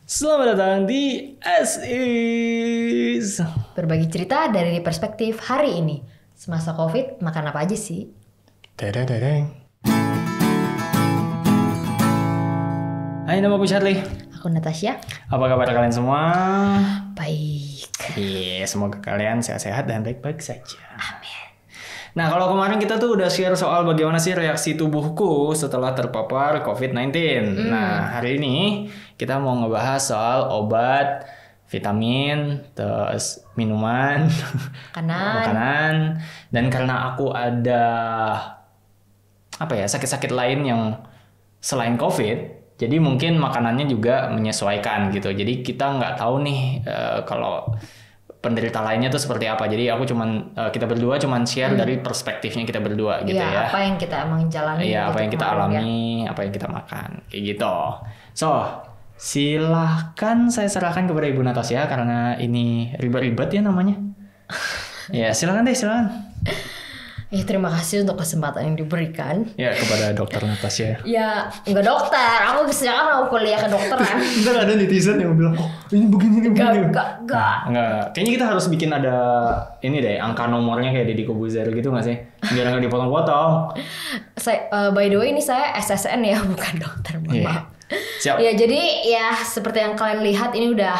Selamat datang di Is. Berbagi cerita dari perspektif hari ini. Semasa COVID, makan apa aja sih? Dedeng. Hai, nama aku Charlie. Aku Natasha. Apa kabar kalian semua? Baik. Iya, semoga kalian sehat-sehat dan baik-baik saja. Amin. Nah, kalau kemarin kita tuh udah share soal bagaimana sih reaksi tubuhku setelah terpapar COVID-19. Nah, hari ini kita mau ngebahas soal obat, vitamin, terus minuman, makanan. Dan karena aku ada sakit-sakit lain yang selain COVID, jadi mungkin makanannya juga menyesuaikan gitu. Jadi kita nggak tahu nih kalau penderita lainnya tuh seperti apa. Jadi aku kita berdua cuman share dari perspektifnya kita berdua gitu ya. Apa yang kita emang jalani. Iya, apa yang kita alami, apa yang kita makan. Kayak gitu. So, silahkan saya serahkan kepada Ibu Natasha karena ini ribet-ribet ya namanya. Ya, silakan. Terima kasih untuk kesempatan yang diberikan. Ya, kepada Dokter Natasha. Ya, enggak dokter. Aku mau kuliah ke dokteran. Ntar ada netizen yang bilang, oh ini begini. Enggak. Kayaknya kita harus bikin ada ini deh, angka nomornya kayak Deddy Kobuzer gitu nggak sih? Biar nggak dipotong-potong. By the way, ini saya SSN ya, bukan dokter. Maaf. Siap. Ya, jadi ya seperti yang kalian lihat ini udah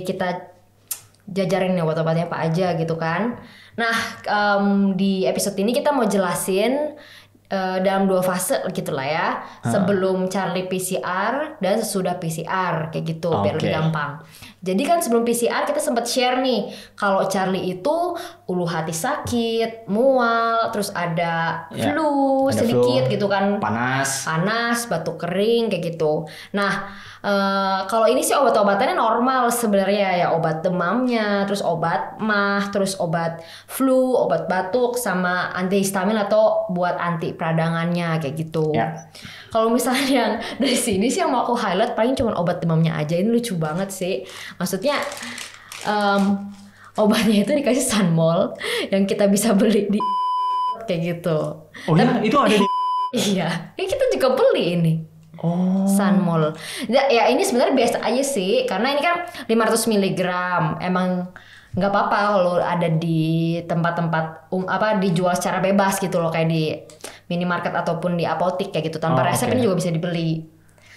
kita jajarin ya obat-obatnya apa aja gitu kan. Nah, di episode ini kita mau jelasin dalam 2 fase gitu lah ya. Sebelum Charlie PCR dan sesudah PCR kayak gitu biar lebih gampang. Jadi kan sebelum PCR kita sempat share nih kalau Charlie itu ulu hati sakit, mual, terus ada flu sedikit gitu kan. Panas, batuk kering kayak gitu. Nah, kalau ini sih obat-obatannya normal sebenarnya ya, obat demamnya, terus obat mah, terus obat flu, obat batuk, sama antihistamin atau buat anti peradangannya kayak gitu. Kalau misalnya yang dari sini sih yang mau aku highlight paling cuma obat demamnya aja. Ini lucu banget sih. Maksudnya obatnya itu dikasih Sunmol yang kita bisa beli di kayak gitu. Oh ya, itu ada di Iya, ini kita juga beli ini. Sunmol. Ya ini sebenarnya biasa aja sih, karena ini kan 500 mg. Emang nggak apa-apa kalau ada di tempat-tempat dijual secara bebas gitu loh, kayak di minimarket ataupun di apotik kayak gitu tanpa resep. Ini juga bisa dibeli.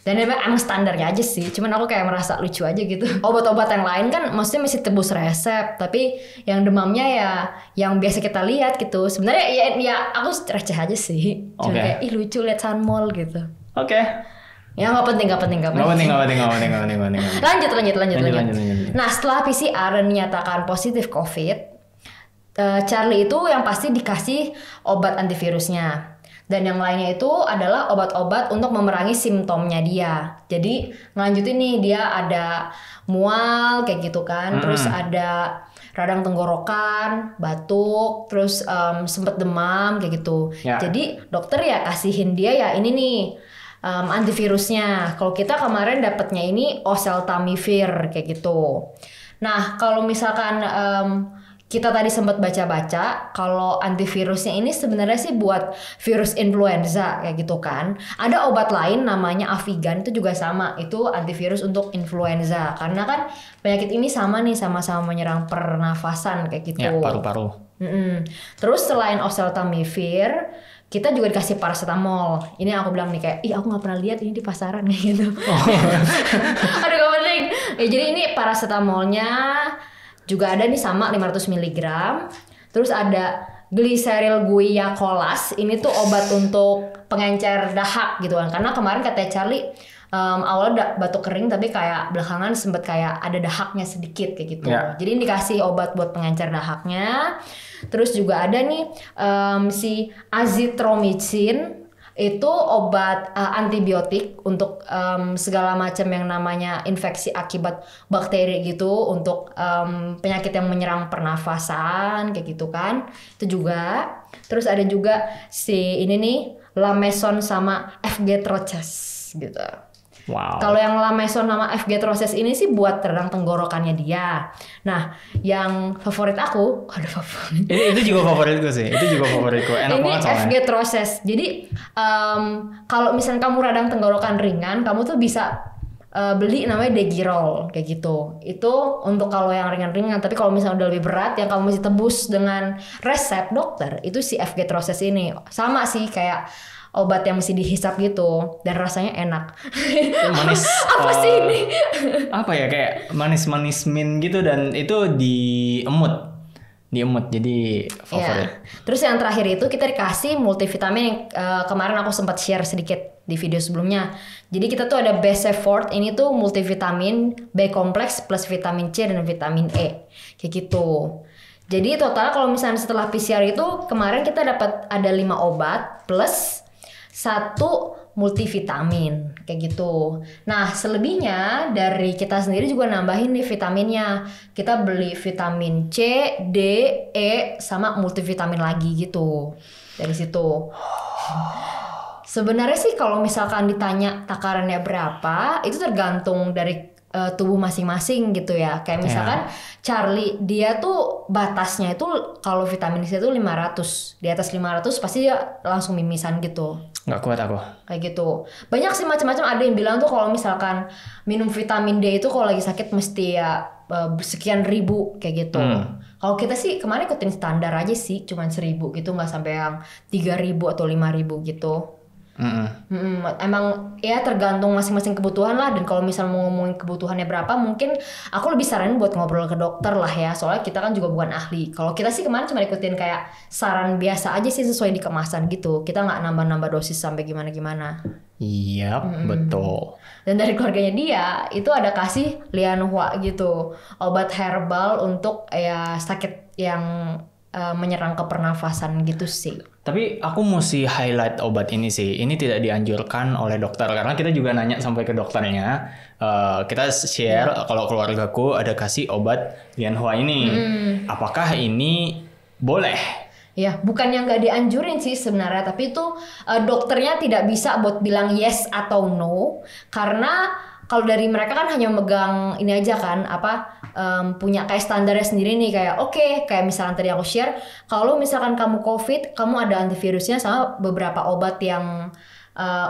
Dan emang standarnya aja sih, cuman aku kayak merasa lucu aja gitu. Obat-obat yang lain kan maksudnya mesti tebus resep, tapi yang demamnya ya yang biasa kita lihat gitu. Sebenarnya ya aku receh aja sih. Cuma kayak lucu lihat Sunmol gitu. Ya nggak penting. Lanjut. Nah, setelah PCR dan dinyatakan positif COVID, Charlie itu yang pasti dikasih obat antivirusnya. Dan yang lainnya itu adalah obat-obat untuk memerangi simptomnya dia. Jadi ngelanjutin nih, dia ada mual kayak gitu kan, terus ada radang tenggorokan, batuk, terus sempet demam kayak gitu. Jadi dokter ya kasihin dia ya ini nih antivirusnya. Kalau kita kemarin dapatnya ini oseltamivir kayak gitu. Nah, kalau misalkan kita tadi sempat baca-baca kalau antivirusnya ini sebenarnya sih buat virus influenza kayak gitu kan. Ada obat lain namanya Avigan, itu juga sama, itu antivirus untuk influenza. Karena kan penyakit ini sama nih, sama-sama menyerang pernafasan kayak gitu. Ya, paru-paru. Terus selain oseltamivir, kita juga dikasih paracetamol. Ini yang aku bilang nih kayak, aku nggak pernah lihat ini di pasaran kayak gitu. Aduh, gak penting. Jadi ini paracetamolnya juga ada nih sama 500 mg. Terus ada glyceryl guaiacolas. Ini tuh obat untuk pengencer dahak gitu kan. Karena kemarin katanya Charlie awalnya batuk kering tapi kayak belakangan sempet kayak ada dahaknya sedikit kayak gitu. Jadi ini dikasih obat buat pengencer dahaknya. Terus juga ada nih si azithromycin. Itu obat antibiotik untuk segala macam yang namanya infeksi akibat bakteri gitu, untuk penyakit yang menyerang pernafasan kayak gitu kan. Itu juga. Terus ada juga si ini nih Lameson sama F-Gastrocess gitu. Wow. Kalau yang Lameson sama F-Gastrocess ini sih buat redang tenggorokannya dia. Nah, yang favorit aku, ada favorit. Itu juga favoritku sih. Itu juga favoritku. Enak banget soalnya. Ini F-Gastrocess. Jadi kalau misalnya kamu radang tenggorokan ringan, kamu tuh bisa beli namanya Degirol kayak gitu. Itu untuk kalau yang ringan-ringan. Tapi kalau misalnya udah lebih berat yang kamu mesti tebus dengan resep dokter itu si FG Troses ini. Sama sih kayak obat yang mesti dihisap gitu dan rasanya enak. Manis. Apa sih ini? Apa ya kayak manis-manis mint gitu dan itu diemut jadi favorit. Ya. Terus yang terakhir itu kita dikasih multivitamin yang kemarin aku sempat share sedikit di video sebelumnya. Jadi kita tuh ada B-Fort, ini tuh multivitamin B kompleks plus vitamin C dan vitamin E. Kayak gitu. Jadi total kalau misalnya setelah PCR itu kemarin kita dapat ada 5 obat plus 1 multivitamin kayak gitu. Nah selebihnya dari kita sendiri juga nambahin nih vitaminnya. Kita beli vitamin C, D, E sama multivitamin lagi gitu dari situ. Sebenarnya sih kalau misalkan ditanya takarannya berapa, itu tergantung dari tubuh masing-masing gitu ya. Kayak misalkan Charlie dia tuh batasnya itu kalau vitamin C itu 500. Di atas 500 pasti dia langsung mimisan gitu. Nggak kuat aku. Kayak gitu. Banyak sih macam-macam, ada yang bilang tuh kalau misalkan minum vitamin D itu kalau lagi sakit mesti ya sekian ribu kayak gitu. Kalau kita sih kemarin ikutin standar aja sih, cuman 1000 gitu, nggak sampai yang 3000 atau 5000 gitu. Emang ya tergantung masing-masing kebutuhan lah. Dan kalau misal mau ngomongin kebutuhannya berapa, mungkin aku lebih saranin buat ngobrol ke dokter lah ya. Soalnya kita kan juga bukan ahli. Kalau kita sih kemarin cuma ikutin kayak saran biasa aja sih sesuai di kemasan gitu. Kita nggak nambah-nambah dosis sampai gimana-gimana. Iya, betul. Dan dari keluarganya dia itu ada kasih Lianhua gitu, obat herbal untuk ya sakit yang menyerang ke pernafasan gitu sih. Tapi aku mesti highlight obat ini sih. Ini tidak dianjurkan oleh dokter karena kita juga nanya sampai ke dokternya. Kita share kalau keluargaku ada kasih obat Lianhua ini. Apakah ini boleh? Ya, bukan yang nggak dianjurin sih sebenarnya, tapi itu dokternya tidak bisa buat bilang yes atau no karena kalau dari mereka kan hanya megang ini aja kan punya kayak standarnya sendiri nih kayak oke, kayak misalkan tadi aku share kalau misalkan kamu COVID kamu ada antivirusnya sama beberapa obat yang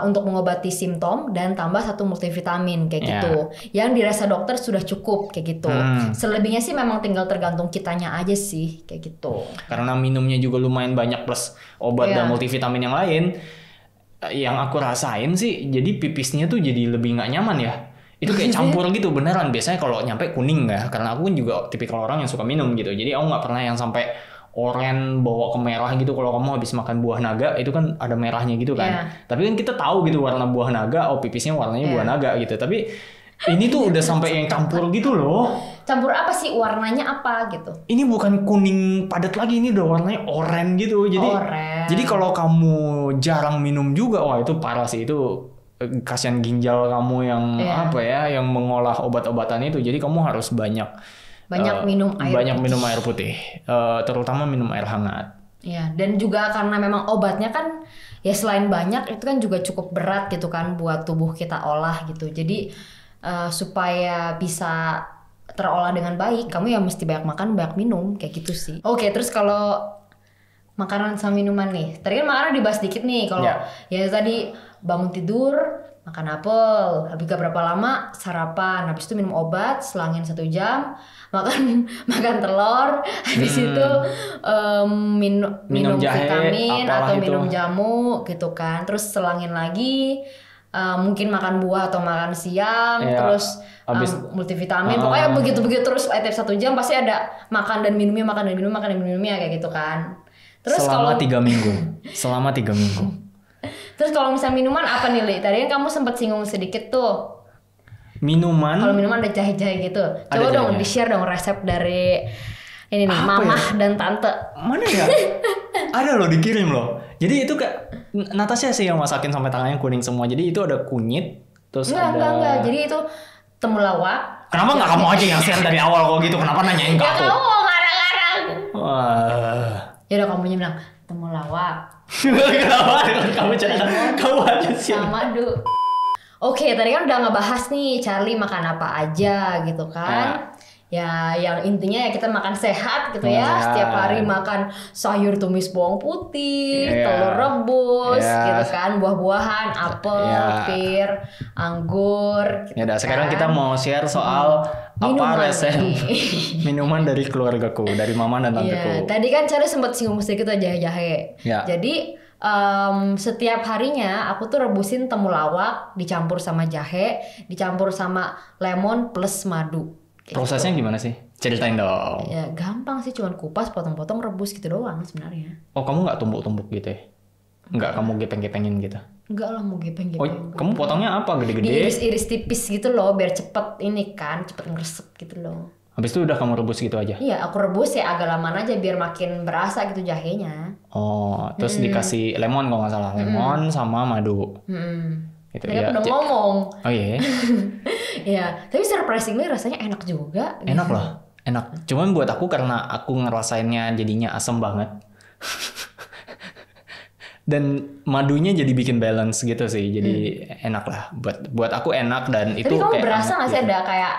untuk mengobati simptom dan tambah 1 multivitamin kayak gitu yang dirasa dokter sudah cukup kayak gitu. Selebihnya sih memang tinggal tergantung kitanya aja sih kayak gitu. Karena minumnya juga lumayan banyak plus obat dan multivitamin yang lain. Yang aku rasain sih jadi pipisnya tuh jadi lebih nggak nyaman ya. Itu kayak campur gitu beneran. Biasanya kalau nyampe kuning ya, karena aku kan juga tipikal orang yang suka minum gitu. Jadi aku nggak pernah yang sampai oren bawa ke merah gitu. Kalau kamu habis makan buah naga itu kan ada merahnya gitu kan. Tapi kan kita tahu gitu warna buah naga, pipisnya warnanya buah naga gitu. Tapi ini tuh udah sampai yang campur gitu loh. Campur apa sih, warnanya apa gitu? Ini bukan kuning padat lagi, ini udah warnanya oren gitu. Jadi kalau kamu jarang minum juga, wah itu parah sih. Itu kasihan ginjal kamu yang yang mengolah obat-obatan itu. Jadi kamu harus banyak minum air putih, terutama minum air hangat. Ya, dan juga karena memang obatnya kan ya selain banyak itu kan juga cukup berat gitu kan buat tubuh kita olah gitu. Jadi supaya bisa terolah dengan baik, kamu ya mesti banyak makan, banyak minum kayak gitu sih. Oke, terus kalau makanan sama minuman nih, tadi kan makanan dibahas dikit nih. Kalau ya tadi bangun tidur makan apel, habis gak berapa lama sarapan, habis itu minum obat selangin 1 jam, makan telur, habis itu minum jahe, vitamin atau itu. minum jamu gitu kan, terus selangin lagi. Mungkin makan buah atau makan siang, terus multivitamin, pokoknya begitu-begitu terus tiap 1 jam pasti ada makan dan minumnya kayak gitu kan. Terus selama 3 minggu. Selama 3 minggu. Terus kalau misalnya minuman apa nih, Li? Tadi kan kamu sempat singgung sedikit tuh. Minuman? Kalau minuman ada jahe-jahe gitu. Coba dong di-share dong resep dari ini nih, mamah dan tante. Mana ya? Ada loh, dikirim loh. Jadi itu kayak Natasha sih yang masakin sampai tangannya kuning semua. Jadi itu ada kunyit, terus enggak. Jadi itu temulawak. Kenapa nggak kamu aja yang share dari awal kok gitu? Kenapa nanyain ke aku? Ya kamu ngarang-ngarang. Wah. Ya udah kamu bilang temulawak. Kenapa? Kamu aja sih. Sama Oke, tadi kan udah ngebahas nih Charlie makan apa aja gitu kan. Ya, yang intinya ya kita makan sehat gitu Makan ya. sehat. Setiap hari makan sayur tumis bawang putih, Iya. telur rebus, Iya. gitu kan, buah-buahan, apel, Iya. pir, anggur. Gitu Ya udah, sekarang kan. kita mau share soal Minuman apa resep nih. minuman dari keluargaku, dari mama dan tanteku. Iya, tadi kan Charlie sempat singgung sedikit aja jahe-jahe. Ya. Jadi setiap harinya aku tuh rebusin temulawak dicampur sama jahe, dicampur sama lemon plus madu. Kayak Prosesnya gimana sih? Ceritain dong. Ya gampang sih, cuman kupas, potong-potong, rebus gitu doang sebenarnya. Oh, kamu nggak tumbuk-tumbuk gitu ya? Nggak kamu gepeng-gepengin gitu? Enggak lah, mau gepeng-gepeng. Oh, kamu potongnya apa? Gede-gede? Diiris-iris tipis gitu loh, biar cepet ini kan, cepet ngeresep gitu loh. Habis itu udah kamu rebus gitu aja? Iya, aku rebus ya agak lamaan aja biar makin berasa gitu jahenya. Oh, terus dikasih lemon kalau nggak salah. Lemon sama madu. Gitu, Tadi ya. aku udah ngomong. Oh iya? Ya, tapi surprisingly rasanya enak juga. Enak loh. Enak. Cuman buat aku karena aku ngerasainnya jadinya asam banget. Dan madunya jadi bikin balance gitu sih. Jadi enak lah. Buat aku enak dan itu Tapi kamu kayak berasa anget nggak sih gitu. ada kayak,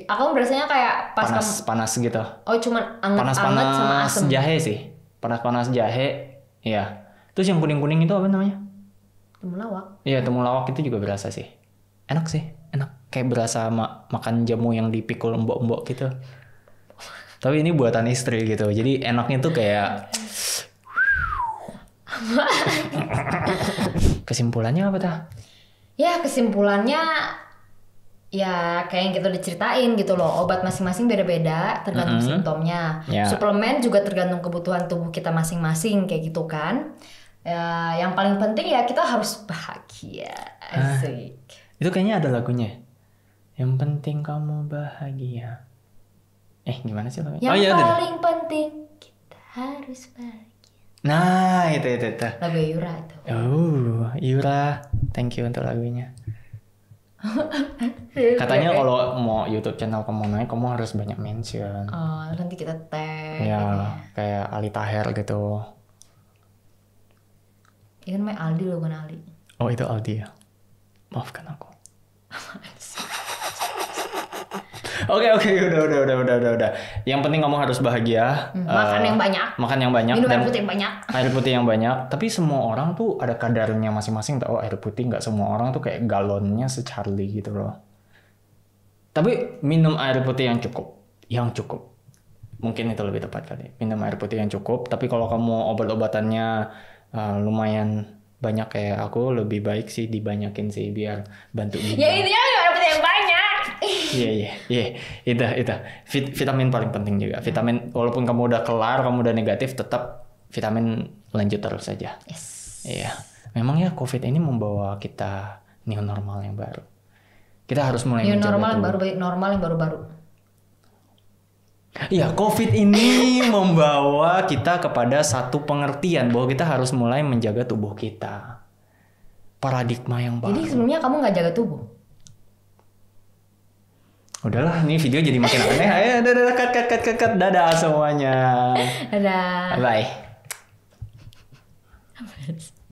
aku berasanya kayak pas kamu, Panas gitu. oh cuman anget-anget sama Panas-panas asem. jahe sih. Panas-panas jahe. Iya. Terus yang kuning-kuning itu apa namanya? Temulawak. Iya, temulawak itu juga berasa sih. Enak sih. Enak. Kayak berasa makan jamu yang dipikul embok-embok gitu. Tapi ini buatan istri gitu. Jadi enaknya tuh kayak... Kesimpulannya apa tah? Ya kesimpulannya ya kayak yang kita udah ceritain gitu loh. Obat masing-masing beda-beda tergantung simptomnya. Ya. Suplemen juga tergantung kebutuhan tubuh kita masing-masing kayak gitu kan. Ya, yang paling penting ya kita harus bahagia. Asik. Itu kayaknya ada lagunya. Yang penting kamu bahagia. Gimana sih lagunya? Yang Oh iya, ada. paling penting kita harus bahagia. Nah, itu. Lagu Yura itu. Oh, Yura. Thank you untuk lagunya. Katanya kalau mau YouTube channel kamu naik, kamu harus banyak mention. Oh, nanti kita tag. Ya, kayak Ali Taher gitu. Ini kan namanya Aldi loh, bukan Ali. Oh, itu Aldi ya. Maafkan aku. Oke, udah. Yang penting kamu harus bahagia. Makan yang banyak. Makan yang banyak. Minum dan air putih yang banyak. Air putih yang banyak. Tapi semua orang tuh ada kadarnya masing-masing. Tahu air putih nggak semua orang tuh kayak galonnya se-Charlie gitu loh. Tapi minum air putih yang cukup. Mungkin itu lebih tepat kali. Minum air putih yang cukup. Tapi kalau kamu obat-obatannya lumayan banyak kayak aku, lebih baik sih dibanyakin sih biar bantu ginjal. Ya intinya minum air putih yang banyak. Iya. Itu. Vitamin paling penting juga. Vitamin, walaupun kamu udah kelar, kamu udah negatif, tetap vitamin lanjut terus saja. Yes. Iya. Memang ya COVID ini membawa kita new normal yang baru. Kita harus mulai New menjaga normal yang tubuh. baru, normal yang baru-baru. Iya, COVID ini membawa kita kepada satu pengertian bahwa kita harus mulai menjaga tubuh kita. Paradigma yang baru. Jadi sebelumnya kamu nggak jaga tubuh? Udahlah, nih video jadi makin aneh. Ayo, dadah, cut. Dadah semuanya. Dadah. Bye.